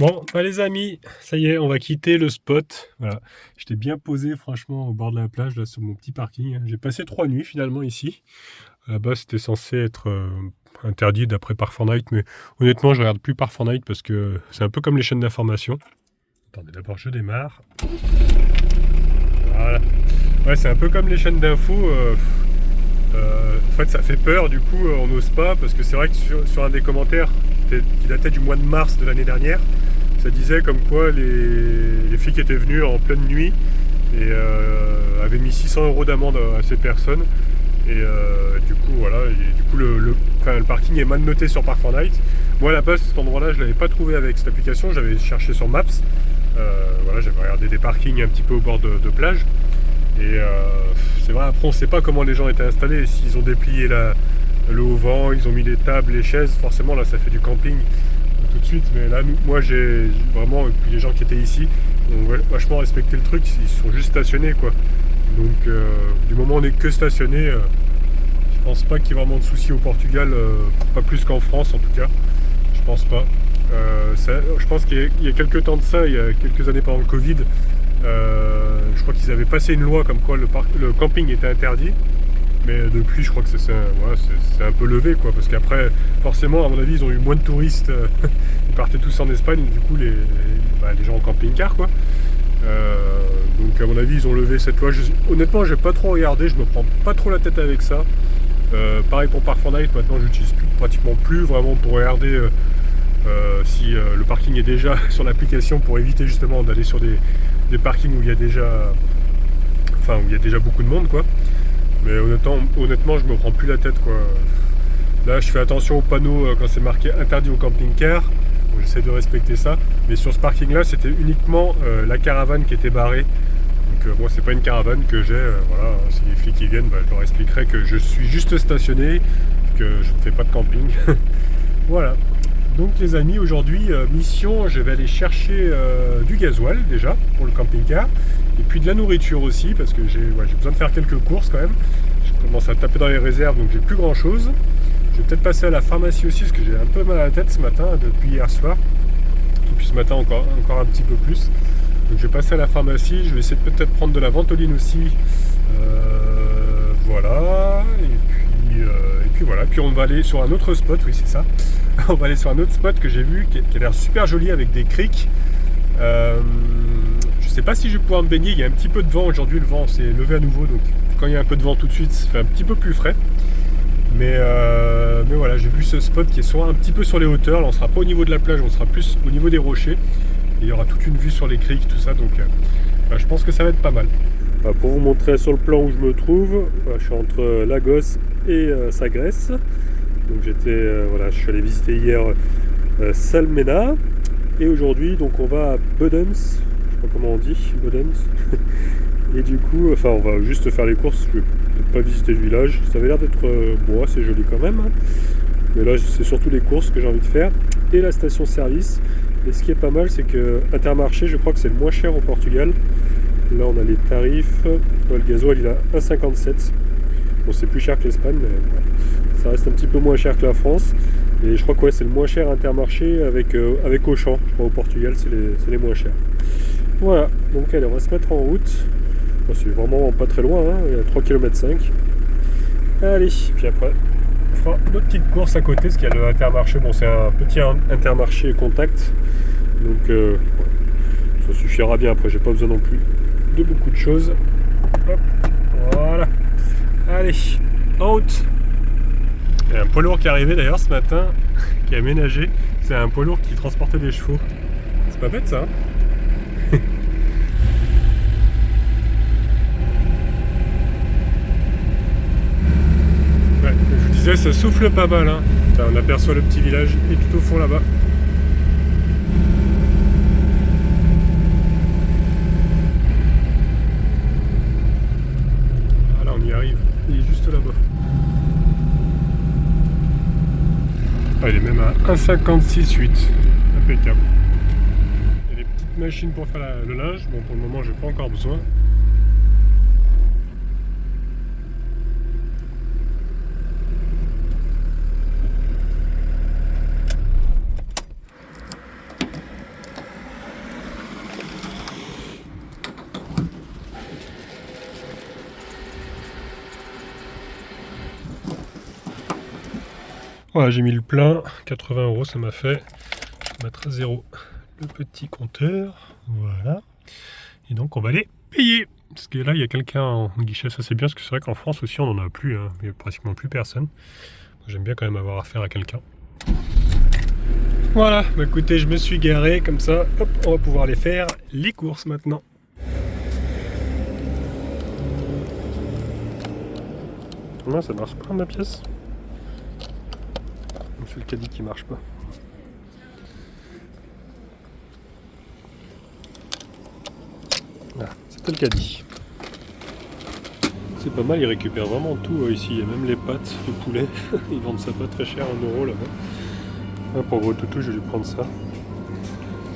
Bon, bah les amis, ça y est, on va quitter le spot. Voilà, j'étais bien posé franchement au bord de la plage, là sur mon petit parking. J'ai passé 3 nuits finalement ici. À la base, c'était censé être interdit d'après Park4Night, mais honnêtement, je regarde plus Park4Night parce que c'est un peu comme les chaînes d'information. Attendez, d'abord je démarre. Voilà. Ouais, c'est un peu comme les chaînes d'infos. En fait, ça fait peur, du coup, on n'ose pas parce que c'est vrai que sur un des commentaires qui datait du mois de mars de l'année dernière, ça disait comme quoi les flics étaient venus en pleine nuit et avaient mis 600 € d'amende à ces personnes. Et du coup, voilà, et du coup, le parking est mal noté sur Park4Night. Moi, à la base, cet endroit-là, je ne l'avais pas trouvé avec cette application. J'avais cherché sur Maps. Voilà, j'avais regardé des parkings un petit peu au bord de plage. Et c'est vrai, après, on ne sait pas comment les gens étaient installés. S'ils ont déplié le haut vent, ils ont mis les tables, les chaises. Forcément, là, ça fait du camping tout de suite. Mais là, moi, j'ai vraiment, et puis les gens qui étaient ici ont vachement respecté le truc. Ils sont juste stationnés, quoi. Donc, du moment où on n'est que stationné, je pense pas qu'il y ait vraiment de soucis au Portugal, pas plus qu'en France en tout cas. Je pense pas. Je pense qu'il y a quelques temps de ça, il y a quelques années pendant le Covid, je crois qu'ils avaient passé une loi comme quoi le camping était interdit. Mais depuis, je crois que c'est un peu levé, quoi. Parce qu'après, forcément, à mon avis, ils ont eu moins de touristes. Ils partaient tous en Espagne, du coup, les gens en camping-car, quoi. Donc, à mon avis, ils ont levé cette loi. Honnêtement, j'ai pas trop regardé, je me prends pas trop la tête avec ça. Pareil pour Park4Night, maintenant, j'utilise pratiquement plus vraiment pour regarder si le parking est déjà sur l'application pour éviter justement d'aller sur des parkings où il y a déjà, où il y a déjà beaucoup de monde, quoi. Mais honnêtement, je me prends plus la tête, quoi. Là, je fais attention aux panneaux quand c'est marqué interdit au camping-car. Donc, j'essaie de respecter ça. Mais sur ce parking-là, c'était uniquement la caravane qui était barrée. Donc moi, c'est pas une caravane que j'ai. Voilà, si les flics qui viennent, je leur expliquerai que je suis juste stationné, que je ne fais pas de camping. Voilà. Donc les amis, aujourd'hui, mission, je vais aller chercher du gasoil déjà pour le camping-car. Et puis de la nourriture aussi, parce que j'ai besoin de faire quelques courses quand même. Je commence à taper dans les réserves, donc j'ai plus grand chose. Je vais peut-être passer à la pharmacie aussi, parce que j'ai un peu mal à la tête ce matin, depuis hier soir. Et puis ce matin encore un petit peu plus. Donc je vais passer à la pharmacie, je vais essayer de peut-être prendre de la ventoline aussi. Voilà. Et puis voilà. Puis on va aller sur un autre spot, oui c'est ça. On va aller sur un autre spot que j'ai vu, qui a l'air super joli avec des criques. Je sais pas si je vais pouvoir me baigner, il y a un petit peu de vent aujourd'hui, le vent s'est levé à nouveau, donc quand il y a un peu de vent tout de suite, ça fait un petit peu plus frais. Mais voilà, j'ai vu ce spot qui est soit un petit peu sur les hauteurs, là on sera pas au niveau de la plage, on sera plus au niveau des rochers. Et il y aura toute une vue sur les criques, tout ça, donc je pense que ça va être pas mal. Pour vous montrer sur le plan où je me trouve, je suis entre Lagos et Sagres. Donc je suis allé visiter hier Salmena. Et aujourd'hui, donc on va à Budens, je sais pas comment on dit, Budens. Et du coup, on va juste faire les courses, je vais peut-être pas visiter le village. Ça avait l'air d'être assez joli quand même. Mais là, c'est surtout les courses que j'ai envie de faire. Et la station-service. Et ce qui est pas mal, c'est que Intermarché, je crois que c'est le moins cher au Portugal. Là, on a les tarifs. Le gasoil, il a 1,57. Bon, c'est plus cher que l'Espagne, mais ça reste un petit peu moins cher que la France. Et je crois que c'est le moins cher Intermarché avec Auchan. Je crois au Portugal, c'est les moins chers. Voilà, donc allez, on va se mettre en route. Bon, c'est vraiment pas très loin, il y a 3,5 km. Allez, puis après, on fera notre petite course à côté, parce qu'il y a le Intermarché. Bon, c'est un petit Intermarché contact. Donc, ça suffira bien. Après, j'ai pas besoin non plus de beaucoup de choses. Hop, voilà. Allez, en route. Il y a un poids lourd qui est arrivé d'ailleurs ce matin, qui a aménagé. C'est un poids lourd qui transportait des chevaux. C'est pas bête ça, hein. Ouais, je vous disais, ça souffle pas mal, hein. Là, on aperçoit le petit village et tout au fond là-bas. Voilà, on y arrive. Il est juste là-bas. Ah, il est même à 1,56,8. Impeccable. Il y a des petites machines pour faire le linge. Bon, pour le moment, j'ai pas encore besoin. Voilà, j'ai mis le plein, 80 € ça m'a fait. Je vais mettre à 0 le petit compteur, voilà. Et donc on va les payer. Parce que là il y a quelqu'un en guichet, ça c'est bien, parce que c'est vrai qu'en France aussi on n'en a plus, hein. Il n'y a pratiquement plus personne. J'aime bien quand même avoir affaire à quelqu'un. Voilà, bah écoutez, je me suis garé comme ça, hop, on va pouvoir aller faire les courses maintenant. Non, ça marche pas ma pièce. C'est le caddie qui marche pas. Ah, c'était le caddie. C'est pas mal, ils récupèrent vraiment tout ici. Il y a même les pâtes de poulet. Ils vendent ça pas très cher, 1 € là-bas. Ah, pour vos toutous, je vais lui prendre ça.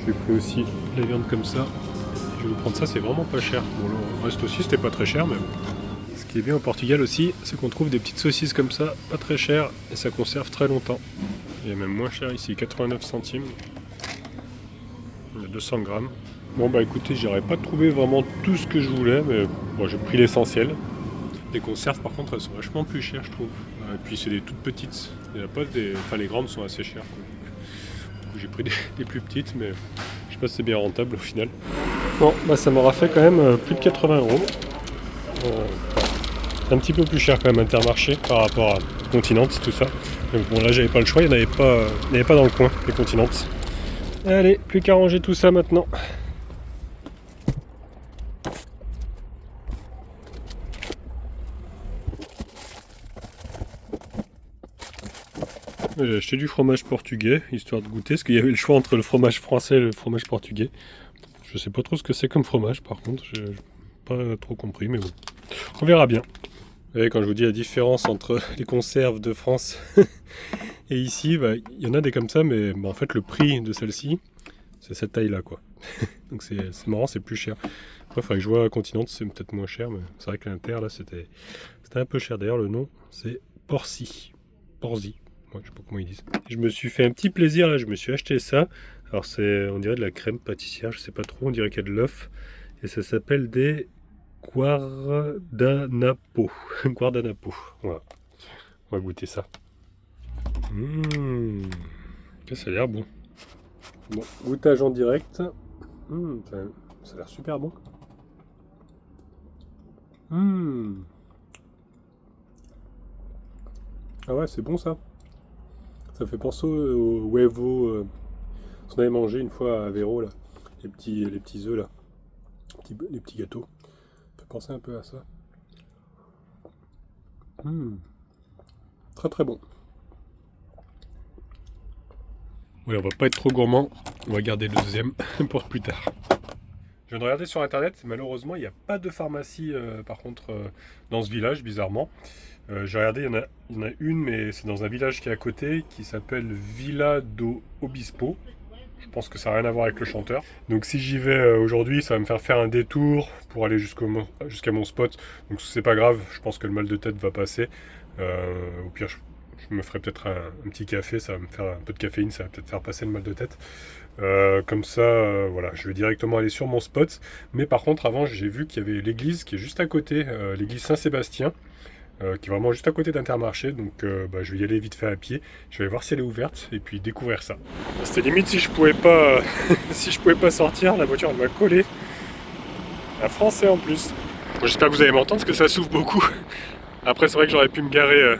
J'ai pris aussi la viande comme ça. Je vais vous prendre ça, c'est vraiment pas cher. Bon, le reste aussi, c'était pas très cher, mais bon. Ce qui est bien au Portugal aussi, c'est qu'on trouve des petites saucisses comme ça, pas très chères, et ça conserve très longtemps. Il y a même moins cher ici, 89 centimes. Il y a 200 grammes. Bon bah écoutez, j'aurais pas trouvé vraiment tout ce que je voulais, mais bon, j'ai pris l'essentiel. Les conserves par contre elles sont vachement plus chères je trouve. Et puis c'est des toutes petites. Il y a pas des. Enfin les grandes sont assez chères quoi. Du coup j'ai pris des plus petites mais je sais pas si c'est bien rentable au final. Bon bah ça m'aura fait quand même plus de 80 €. Un petit peu plus cher quand même Intermarché par rapport à Continent, tout ça. Donc bon là j'avais pas le choix, il n'y en avait pas dans le coin, les Continent. Allez, plus qu'à ranger tout ça maintenant. J'ai acheté du fromage portugais, histoire de goûter, parce qu'il y avait le choix entre le fromage français et le fromage portugais. Je sais pas trop ce que c'est comme fromage par contre, j'ai pas trop compris, mais bon, on verra bien. Et quand je vous dis la différence entre les conserves de France et ici, bah, il y en a des comme ça, mais bah, en fait le prix de celle-ci, c'est cette taille-là quoi. Donc c'est marrant, c'est plus cher. Après, il faudrait que je vois Continent, c'est peut-être moins cher, mais c'est vrai que l'Inter là c'était un peu cher. D'ailleurs, le nom c'est Porzi. Ouais, je sais pas comment ils disent. Je me suis fait un petit plaisir là, je me suis acheté ça. Alors on dirait de la crème pâtissière, je sais pas trop, on dirait qu'il y a de l'œuf. Et ça s'appelle des guardanapo. Guardanapo, voilà. On va goûter ça. Ça a l'air bon. Bon, goûtage en direct. Ça a l'air super bon. Ah ouais, c'est bon ça. Ça fait penser au huevo qu'on avait mangé une fois à Véro, là. Les petits œufs, là. Les petits gâteaux. Ça fait penser un peu à ça. Très très bon. Oui, on va pas être trop gourmand. On va garder le deuxième pour plus tard. Je viens de regarder sur internet, malheureusement il n'y a pas de pharmacie par contre dans ce village, bizarrement. J'ai regardé, il y en a une, mais c'est dans un village qui est à côté, qui s'appelle Villa do Obispo. Je pense que ça n'a rien à voir avec le chanteur. Donc si j'y vais aujourd'hui, ça va me faire un détour pour aller jusqu'à mon spot. Donc c'est pas grave, je pense que le mal de tête va passer. Au pire, je me ferai peut-être un petit café, ça va me faire un peu de caféine, ça va peut-être faire passer le mal de tête. Comme ça, voilà, je vais directement aller sur mon spot. Mais par contre, avant, j'ai vu qu'il y avait l'église qui est juste à côté, l'église Saint-Sébastien. Qui est vraiment juste à côté d'Intermarché, donc je vais y aller vite fait à pied. Je vais voir si elle est ouverte et puis découvrir ça. C'était limite si je pouvais pas, si je pouvais pas sortir, la voiture elle m'a collé. Un Français en plus. Bon, j'espère que vous allez m'entendre parce que ça souffle beaucoup. Après c'est vrai que j'aurais pu me garer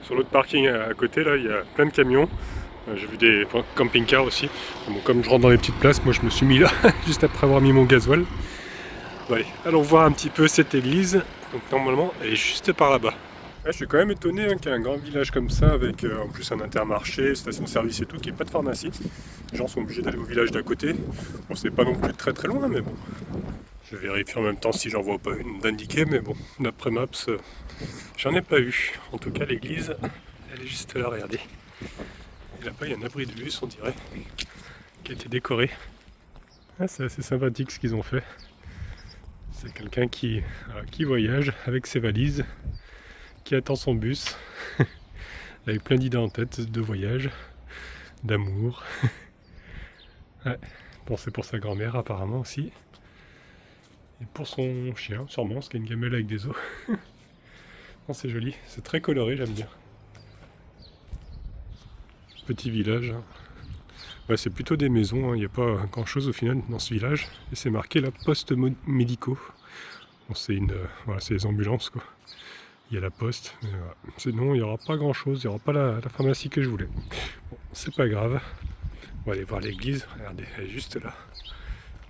sur l'autre parking à côté là, il y a plein de camions. J'ai vu des camping-cars aussi. Bon, comme je rentre dans les petites places, moi je me suis mis là juste après avoir mis mon gasoil. Bon, allez, allons voir un petit peu cette église. Donc normalement, elle est juste par là-bas. Ouais, je suis quand même étonné qu'il y ait un grand village comme ça, avec en plus un intermarché, station-service et tout, qu'il n'y ait pas de pharmacie. Les gens sont obligés d'aller au village d'à côté. Bon, c'est pas non plus très très loin, mais bon. Je vérifie en même temps si j'en vois pas une d'indiquer, mais bon, d'après Maps, j'en ai pas eu. En tout cas, l'église, elle est juste là, regardez. Et là-bas, il y a un abri de bus, on dirait, qui a été décoré. Ah, c'est assez sympathique ce qu'ils ont fait. C'est quelqu'un qui voyage avec ses valises, qui attend son bus, avec plein d'idées en tête de voyage, d'amour. Ouais. Bon, c'est pour sa grand-mère apparemment aussi. Et pour son chien, sûrement, parce qu'il y a une gamelle avec des os. Non, c'est joli, c'est très coloré, j'aime bien. petit village. Ouais, c'est plutôt des maisons, il n'y a pas grand chose au final dans ce village. Et c'est marqué là, poste médicaux. Bon, voilà, c'est les ambulances quoi. Il y a la poste, mais voilà. Sinon il n'y aura pas grand chose, il n'y aura pas la pharmacie que je voulais. Bon, c'est pas grave. On va aller voir l'église, regardez, elle est juste là.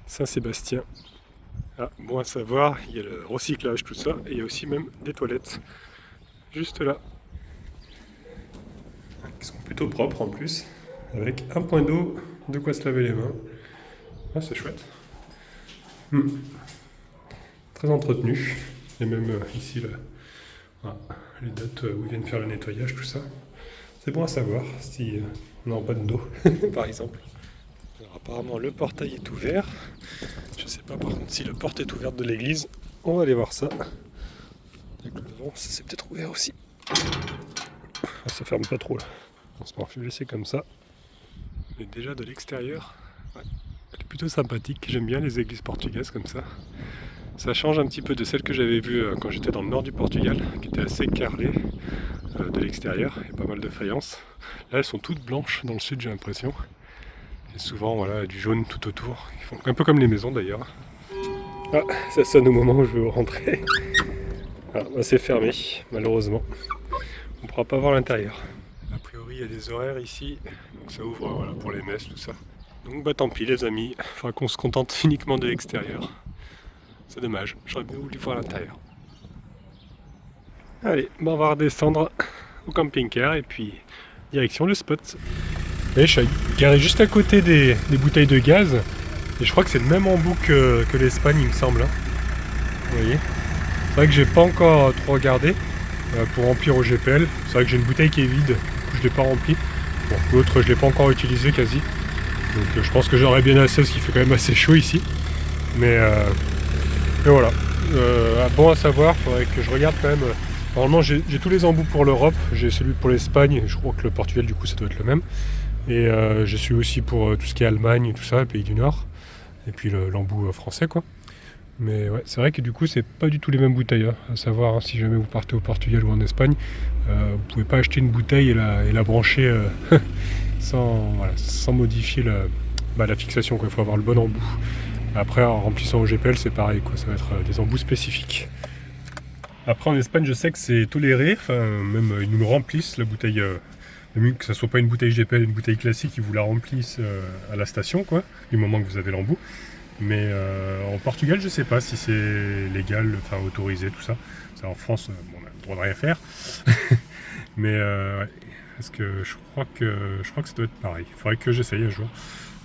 Saint-Sébastien. Ah, bon à savoir, il y a le recyclage, tout ça, et il y a aussi même des toilettes. Juste là. Qui sont plutôt propres en plus. Avec un point d'eau, de quoi se laver les mains. Ah, c'est chouette. Très entretenu. Et même ici, là, les dates où ils viennent faire le nettoyage, tout ça. C'est bon à savoir si on n'a pas d'eau, par exemple. Alors, apparemment, le portail est ouvert. Je sais pas par contre si la porte est ouverte de l'église. On va aller voir ça. Avec le devant, ça c'est peut-être ouvert aussi. Ah, ça ferme pas trop là. Bon, je vais laisser comme ça. Mais déjà de l'extérieur, ouais, elle est plutôt sympathique. J'aime bien les églises portugaises comme ça. Ça change un petit peu de celles que j'avais vues quand j'étais dans le nord du Portugal, qui étaient assez carrelées de l'extérieur. Il y a pas mal de faïences. Là, elles sont toutes blanches dans le sud, j'ai l'impression. Et souvent, voilà, du jaune tout autour. Ils font un peu comme les maisons d'ailleurs. Ah, ça sonne au moment où je veux rentrer. Ah, bah, c'est fermé, malheureusement. On ne pourra pas voir l'intérieur. A priori, il y a des horaires ici, donc ça ouvre voilà, pour les messes, tout ça. Donc bah tant pis les amis, il faudra qu'on se contente uniquement de l'extérieur. C'est dommage, j'aurais bien voulu voir l'intérieur. Allez, bah on va redescendre au camping-car et puis direction le spot. Et je suis garé juste à côté des bouteilles de gaz, et je crois que c'est le même embout que l'Espagne il me semble. Hein. Vous voyez, c'est vrai que j'ai pas encore trop regardé pour remplir au GPL. C'est vrai que j'ai une bouteille qui est vide, je ne l'ai pas remplie. Bon, l'autre je l'ai pas encore utilisé quasi. Donc je pense que j'aurai bien assez parce qu'il fait quand même assez chaud ici. Mais voilà. Bon à savoir, il faudrait que je regarde quand même. Normalement j'ai tous les embouts pour l'Europe, j'ai celui pour l'Espagne, je crois que le Portugal du coup ça doit être le même. Et je suis aussi pour tout ce qui est Allemagne et tout ça, les pays du Nord. Et puis l'embout français quoi. Mais ouais, c'est vrai que du coup c'est pas du tout les mêmes bouteilles. Hein. À savoir, hein, si jamais vous partez au Portugal ou en Espagne, vous pouvez pas acheter une bouteille et la brancher sans modifier la fixation. Il faut avoir le bon embout. Après en remplissant au GPL c'est pareil, quoi. Ça va être des embouts spécifiques. Après en Espagne je sais que c'est toléré, même ils nous le remplissent la bouteille. Même que ça soit pas une bouteille GPL, une bouteille classique, ils vous la remplissent à la station, quoi, du moment que vous avez l'embout. Mais en Portugal, je sais pas si c'est légal, enfin autorisé, tout ça. En France, on a le droit de rien faire. Mais ouais, parce que je crois que ça doit être pareil. Il faudrait que j'essaye un jour.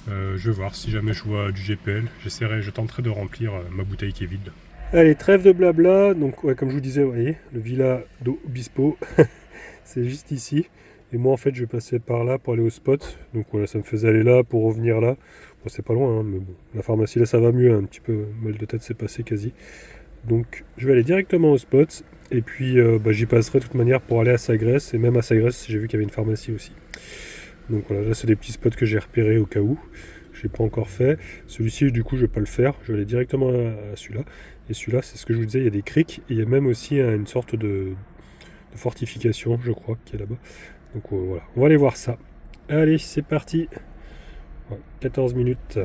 Je vais voir si jamais je vois du GPL. Je tenterai de remplir ma bouteille qui est vide. Allez, trêve de blabla. Donc, ouais, comme je vous disais, vous voyez, le Villa do Bispo, c'est juste ici. Et moi, en fait, je vais passer par là pour aller au spot. Donc voilà, ça me faisait aller là pour revenir là. Bon, c'est pas loin, hein, mais bon. La pharmacie, là, ça va mieux. Un petit peu mal de tête, c'est passé quasi. Donc, je vais aller directement au spot. Et puis, j'y passerai de toute manière pour aller à Sagres. Et même à Sagres, j'ai vu qu'il y avait une pharmacie aussi. Donc voilà, là, c'est des petits spots que j'ai repérés au cas où. Je n'ai pas encore fait. Celui-ci, du coup, je ne vais pas le faire. Je vais aller directement à celui-là. Et celui-là, c'est ce que je vous disais, il y a des criques. Et il y a même aussi une sorte de fortification, je crois, qui est là-bas. Donc voilà, on va aller voir ça. Allez, c'est parti. 14 minutes.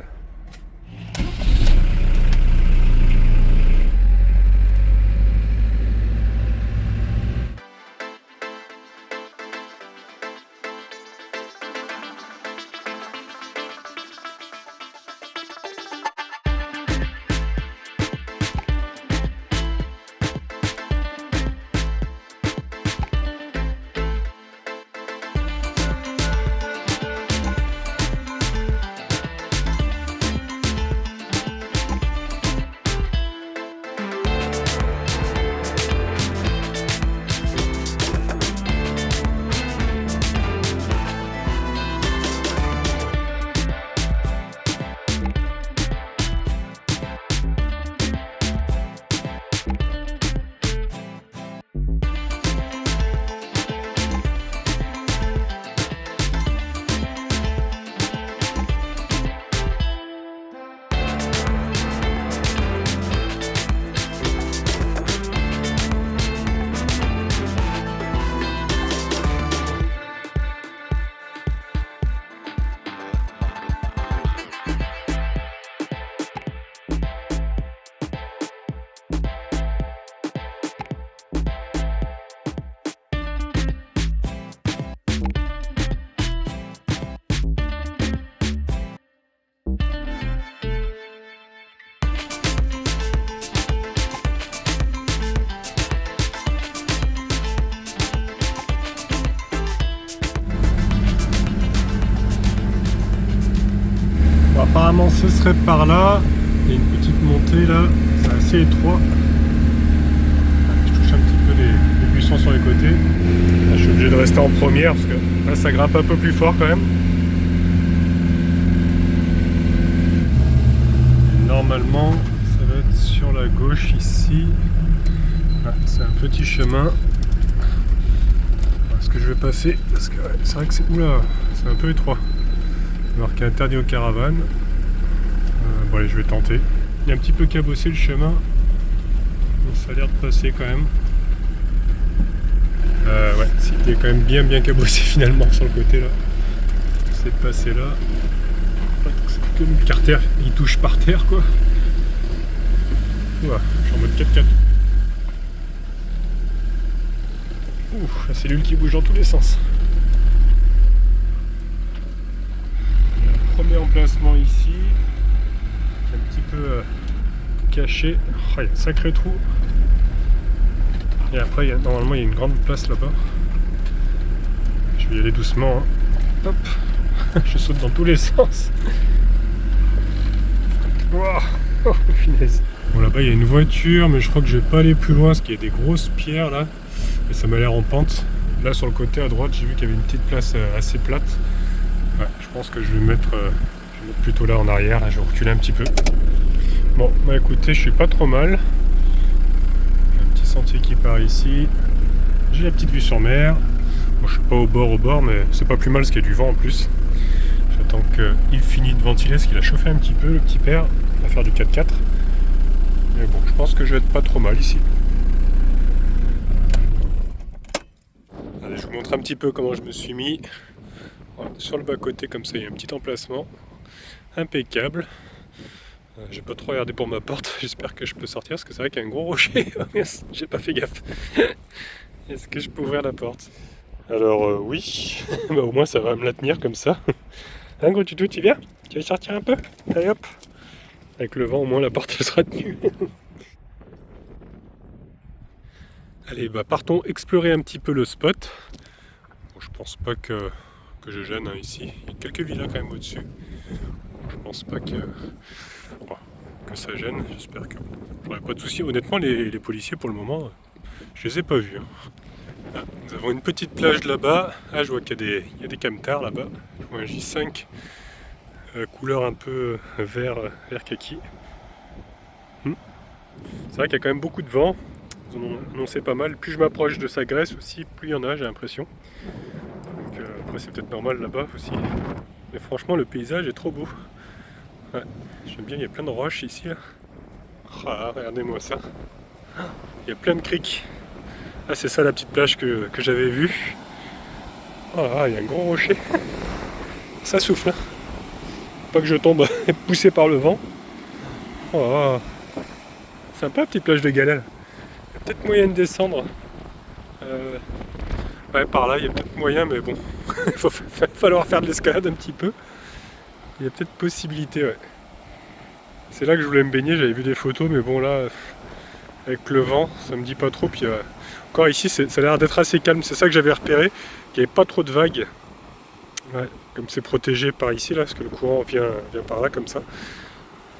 apparemment ce serait par là. Il y a une petite montée là, c'est assez étroit. Je touche un petit peu les buissons sur les côtés. Là, je suis obligé de rester en première parce que là ça grimpe un peu plus fort quand même. Et normalement ça va être sur la gauche ici. Ah, c'est un petit chemin. Est-ce que je vais passer? Parce que ouais, c'est vrai que c'est un peu étroit. Marqué interdit aux caravanes. Bon allez, je vais tenter. Il y a un petit peu cabossé le chemin. Mais ça a l'air de passer quand même. Ouais, c'était quand même bien cabossé finalement sur le côté là. C'est passé là. C'est que le carter, il touche par terre quoi. Ouah, je suis en mode 4x4. Ouh, la cellule qui bouge dans tous les sens. Premier emplacement ici. Un petit peu caché. Oh, il y a un sacré trou. Et après, normalement, il y a une grande place là-bas. Je vais y aller doucement. Hein. Hop. Je saute dans tous les sens. Wow. Oh, finesse. Bon, là-bas, il y a une voiture, mais je crois que je vais pas aller plus loin parce qu'il y a des grosses pierres là. Et ça m'a l'air en pente. Là, sur le côté à droite, j'ai vu qu'il y avait une petite place assez plate. Ouais, je pense que je vais me mettre plutôt là en arrière. Là, je vais reculer un petit peu. Bon, bah écoutez, je suis pas trop mal. J'ai un petit sentier qui part ici. J'ai la petite vue sur mer. Bon, je suis pas au bord, mais c'est pas plus mal parce qu'il y a du vent en plus. J'attends qu'il finisse de ventiler parce qu'il a chauffé un petit peu, le petit père, à faire du 4x4. Mais bon, je pense que je vais être pas trop mal ici. Allez, je vous montre un petit peu comment je me suis mis. Voilà, sur le bas-côté, comme ça, il y a un petit emplacement. Impeccable. J'ai pas trop regardé pour ma porte, j'espère que je peux sortir parce que c'est vrai qu'il y a un gros rocher. J'ai pas fait gaffe. Est-ce que je peux ouvrir la porte? Alors oui, bah, au moins ça va me la tenir comme ça. Hein, gros tutou, tu viens? Tu veux sortir un peu? Allez hop. Avec le vent, au moins la porte elle sera tenue. Allez, bah partons explorer un petit peu le spot. Bon, je pense pas que je gêne hein, ici. Il y a quelques villas quand même au-dessus. Je pense pas que ça gêne. J'espère que j'aurai pas de soucis. Honnêtement, les policiers pour le moment, je les ai pas vus. Hein. Ah, nous avons une petite plage là-bas. Ah, je vois qu'il y a des camtars là-bas. Je vois un J5 couleur un peu vert kaki. C'est vrai qu'il y a quand même beaucoup de vent. Ils en ont annoncé pas mal. Plus je m'approche de sa graisse aussi, plus il y en a, j'ai l'impression. Donc après c'est peut-être normal là-bas aussi. Mais franchement le paysage est trop beau. Ouais, j'aime bien, il y a plein de roches ici. Là. Ah, regardez-moi ça. Il y a plein de criques. Ah, c'est ça la petite plage que j'avais vue. Oh là, il y a un gros rocher. Ça souffle. Hein. Pas que je tombe poussé par le vent. Oh, sympa, petite plage de galets. Il y a peut-être moyen de descendre. Ouais, par là, il y a peut-être moyen, mais bon, il va falloir faire de l'escalade un petit peu. Il y a peut-être possibilité, ouais. C'est là que je voulais me baigner, j'avais vu des photos, mais bon là, avec le vent, ça me dit pas trop. Puis encore ici, ça a l'air d'être assez calme, c'est ça que j'avais repéré, qu'il n'y avait pas trop de vagues. Ouais, comme c'est protégé par ici, là, parce que le courant vient par là, comme ça.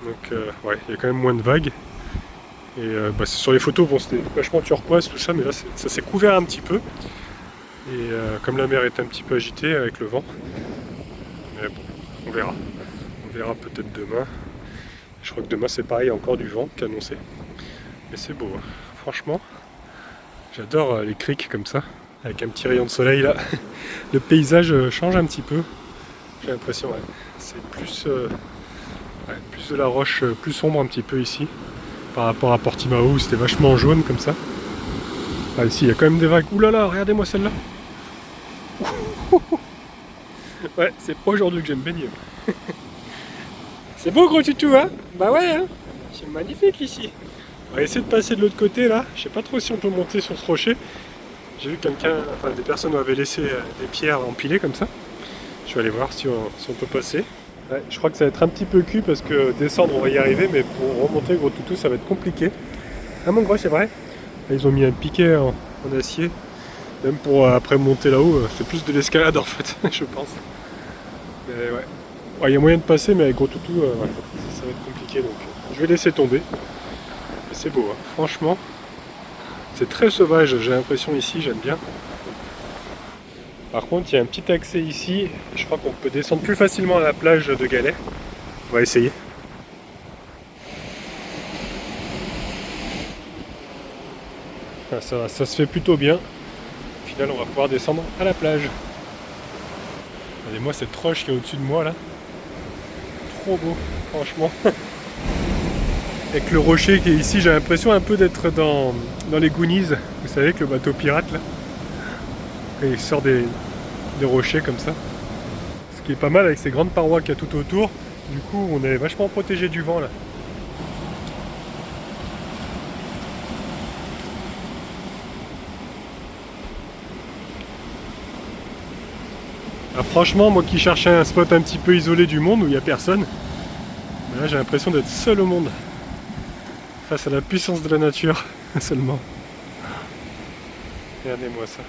Donc ouais, il y a quand même moins de vagues. Et bah, sur les photos, bon, c'était vachement turquoise, tout ça, mais là, ça s'est couvert un petit peu. Et comme la mer est un petit peu agitée avec le vent, mais bon, on verra. On verra peut-être demain. Je crois que demain c'est pareil, il y a encore du vent qu'annoncé. Mais c'est beau, hein. Franchement. J'adore les criques comme ça, avec un petit rayon de soleil là. Le paysage change un petit peu, j'ai l'impression. Ouais. C'est plus de la roche, plus sombre un petit peu ici, par rapport à Portimao où c'était vachement jaune comme ça. Ah, ici il y a quand même des vagues. Ouh là là, regardez-moi celle-là. Ouais, c'est pas aujourd'hui que j'aime baigner. C'est beau gros tutou, hein? Bah ouais, hein? C'est magnifique ici. On va essayer de passer de l'autre côté là. Je sais pas trop si on peut monter sur ce rocher. J'ai vu des personnes avaient laissé des pierres empilées comme ça. Je vais aller voir si on peut passer. Ouais, je crois que ça va être un petit peu cul parce que descendre on va y arriver, mais pour remonter gros toutou ça va être compliqué. Ah mon gros, c'est vrai. Là, ils ont mis un piquet en acier. Même pour après monter là-haut, c'est plus de l'escalade en fait, je pense. Mais ouais, Il y a moyen de passer, mais avec gros toutou, ouais, ça va être compliqué. Donc je vais laisser tomber. Mais c'est beau, hein. Franchement. C'est très sauvage, j'ai l'impression ici, j'aime bien. Par contre, il y a un petit accès ici. Je crois qu'on peut descendre plus facilement à la plage de Galets. On va essayer. Ah, ça se fait plutôt bien. Au final, on va pouvoir descendre à la plage. Regardez-moi cette roche qui est au-dessus de moi là. Trop beau, franchement. Avec le rocher qui est ici, j'ai l'impression un peu d'être dans les Goonies. Vous savez, avec le bateau pirate là. Et il sort des rochers comme ça. Ce qui est pas mal avec ces grandes parois qu'il y a tout autour. Du coup, on est vachement protégé du vent là. Ah, franchement, moi qui cherchais un spot un petit peu isolé du monde où il n'y a personne, là j'ai l'impression d'être seul au monde. Face à la puissance de la nature seulement. Regardez-moi ça.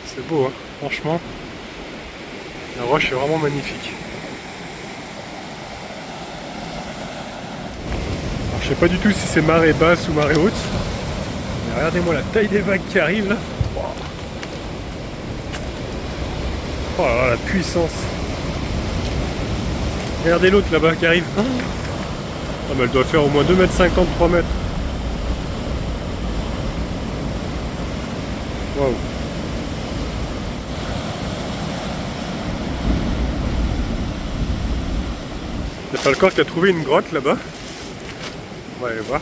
C'est beau, hein, franchement. La roche est vraiment magnifique. Alors, je sais pas du tout si c'est marée basse ou marée haute. Mais regardez-moi la taille des vagues qui arrivent là. Oh là là, la puissance. Regardez l'autre là-bas qui arrive. Ah, mais elle doit faire au moins 2,50 m, 3 mètres. Waouh. Il y a pas le corps qui a trouvé une grotte là-bas. On va aller voir.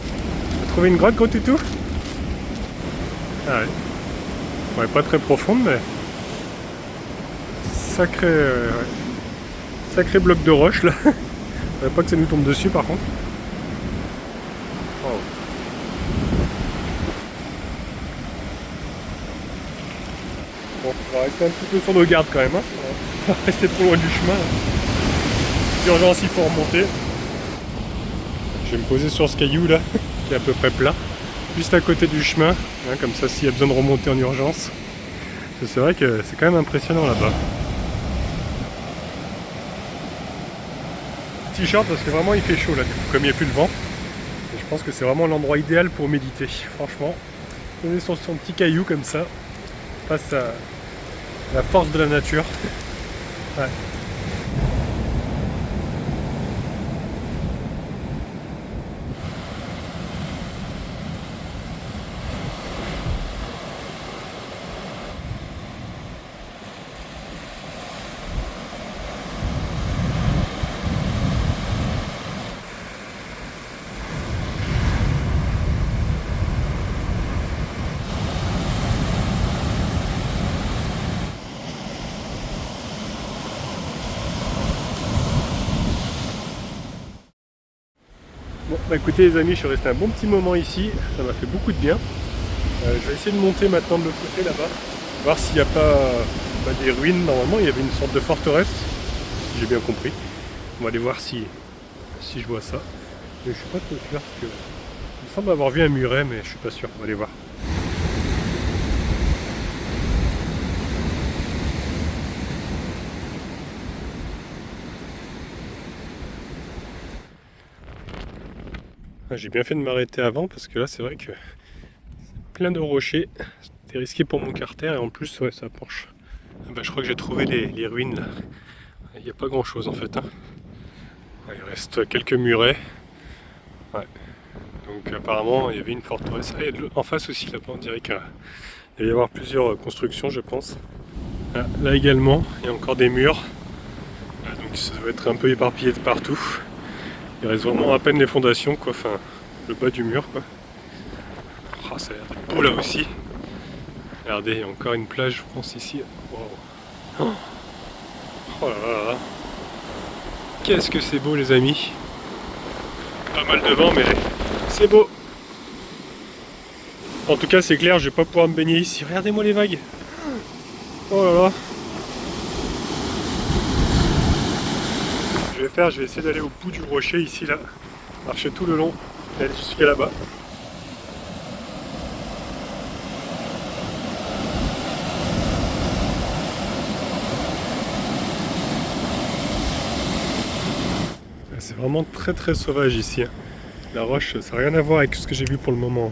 Tu as trouvé une grotte, gros toutou? Ah ouais. Ouais, pas très profonde, mais sacré, ouais. Sacré bloc de roche là. Faudrait pas que ça nous tombe dessus par contre. Oh. Bon, on va rester un petit peu sur nos gardes quand même. Hein. On va pas rester trop loin du chemin. D'urgence, il faut remonter. Je vais me poser sur ce caillou là, qui est à peu près plat, juste à côté du chemin, hein, comme ça s'il y a besoin de remonter en urgence. C'est vrai que c'est quand même impressionnant là-bas. T-shirt parce que vraiment il fait chaud là, comme il n'y a plus de vent. Et je pense que c'est vraiment l'endroit idéal pour méditer. Franchement, on est sur son petit caillou comme ça, face à la force de la nature. Ouais. Bon, bah écoutez les amis, je suis resté un bon petit moment ici, ça m'a fait beaucoup de bien. Je vais essayer de monter maintenant de l'autre côté là-bas, voir s'il n'y a pas des ruines. Normalement il y avait une sorte de forteresse, si j'ai bien compris. On va aller voir si je vois ça. Mais je suis pas trop sûr, parce que il me semble avoir vu un muret, mais je suis pas sûr. On va aller voir. J'ai bien fait de m'arrêter avant parce que là c'est vrai que plein de rochers, c'était risqué pour mon carter et en plus ouais ça penche. Bah, je crois que j'ai trouvé les ruines là. Il n'y a pas grand chose en fait. Hein. Ouais, il reste quelques murets. Ouais. Donc apparemment il y avait une forteresse. Ah, en face aussi là-bas on dirait qu'il va y avoir plusieurs constructions je pense. Ah, là également il y a encore des murs. Ah, donc ça doit être un peu éparpillé de partout. Il reste vraiment à peine les fondations, quoi, enfin le bas du mur, quoi. Oh, ça a l'air d'être beau là aussi. Regardez, il y a encore une plage, je pense, ici. Wow. Oh là là là. Qu'est-ce que c'est beau, les amis. Pas mal de vent, mais c'est beau. En tout cas, c'est clair, je vais pas pouvoir me baigner ici. Regardez-moi les vagues. Oh là là. Je vais essayer d'aller au bout du rocher ici là, marcher tout le long et aller jusqu'à là-bas. vraiment très très sauvage ici. Hein. La roche, ça n'a rien à voir avec ce que j'ai vu pour le moment.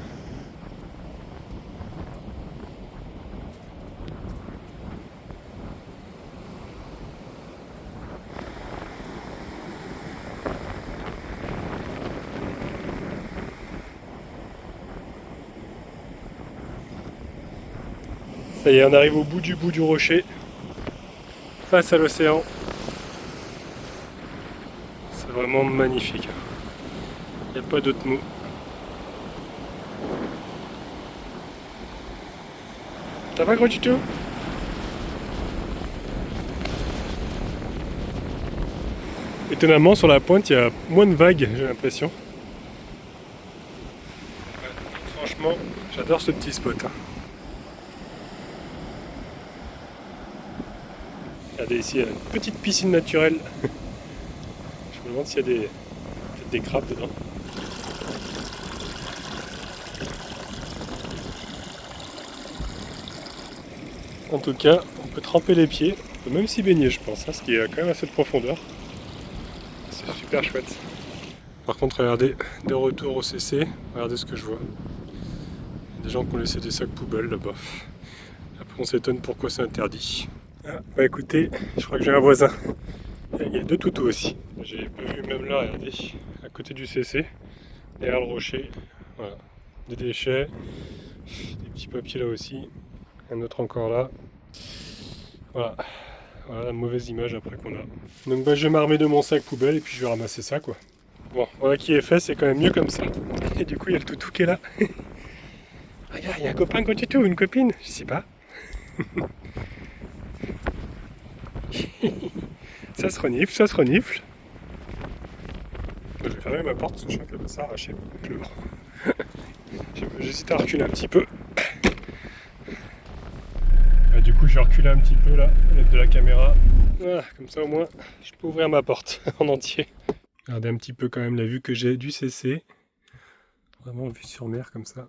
Ça y est, on arrive au bout du rocher, face à l'océan. C'est vraiment magnifique. Il n'y a pas d'autre mot. Ça va gros tuto? Étonnamment, sur la pointe, il y a moins de vagues, j'ai l'impression. Franchement, j'adore ce petit spot. Hein. Regardez ici, il y a une petite piscine naturelle. Je me demande s'il y a peut-être des crabes dedans. En tout cas, on peut tremper les pieds, on peut même s'y baigner je pense, hein, parce qu'il y a quand même assez de profondeur. C'est super chouette. Par contre, regardez, de retour au CC, regardez ce que je vois. Il y a des gens qui ont laissé des sacs poubelles là-bas. Après on s'étonne pourquoi c'est interdit. Ah, bah écoutez, je crois que j'ai un voisin. Il y a deux toutous aussi. J'ai pas vu même là, regardez, à côté du CC, derrière le rocher. Voilà, des déchets, des petits papiers là aussi. Un autre encore là. Voilà. Voilà la mauvaise image après qu'on a. Donc bah, je vais m'armer de mon sac poubelle et puis je vais ramasser ça quoi. Bon, voilà qui est fait, c'est quand même mieux comme ça. Et du coup il y a le toutou qui est là. Regarde, il y a un copain gros toutou, une copine, je sais pas. Ça se renifle, ça se renifle. Je vais fermer ma porte parce que je sens qu'elle va s'arracher. J'hésite à reculer un petit peu. Du coup, je vais reculer un petit peu là, à l'aide de la caméra. Voilà, comme ça au moins, je peux ouvrir ma porte en entier. Regardez un petit peu quand même la vue que j'ai du CC. Vraiment vue sur mer comme ça.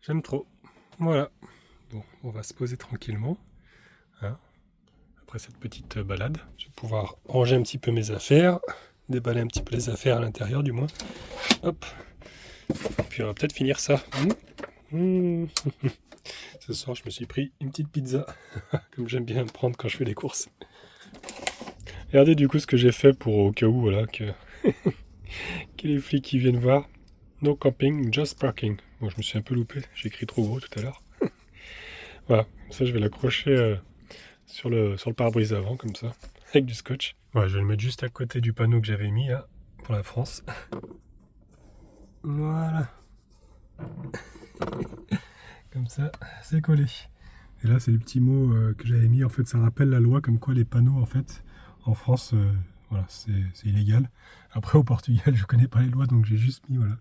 J'aime trop. Voilà. Bon, on va se poser tranquillement. Hein. Après cette petite balade, je vais pouvoir ranger un petit peu mes affaires. Déballer un petit peu les affaires à l'intérieur du moins. Hop. Puis on va peut-être finir ça. Ce soir, je me suis pris une petite pizza, comme j'aime bien prendre quand je fais les courses. Regardez du coup ce que j'ai fait pour au cas où, voilà, que les flics qui viennent voir. No camping, just parking. Bon, je me suis un peu loupé, j'ai écrit trop gros tout à l'heure. Voilà, ça je vais l'accrocher sur le pare-brise avant, comme ça, avec du scotch. Ouais, je vais le mettre juste à côté du panneau que j'avais mis là, pour la France. Voilà. Comme ça, c'est collé. Et là, c'est le petit mot que j'avais mis. En fait, ça rappelle la loi comme quoi les panneaux, en fait, en France, voilà, c'est illégal. Après, au Portugal, je connais pas les lois, donc j'ai juste mis, voilà,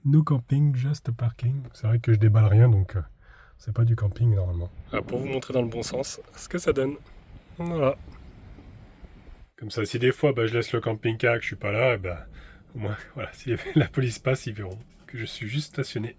no camping, just parking. C'est vrai que je déballe rien, donc c'est pas du camping normalement. Alors, pour vous montrer dans le bon sens ce que ça donne. Voilà. Comme ça, si des fois, bah, je laisse le camping-car et que je suis pas là, bah, au moins, voilà, si la police passe, ils verront que je suis juste stationné.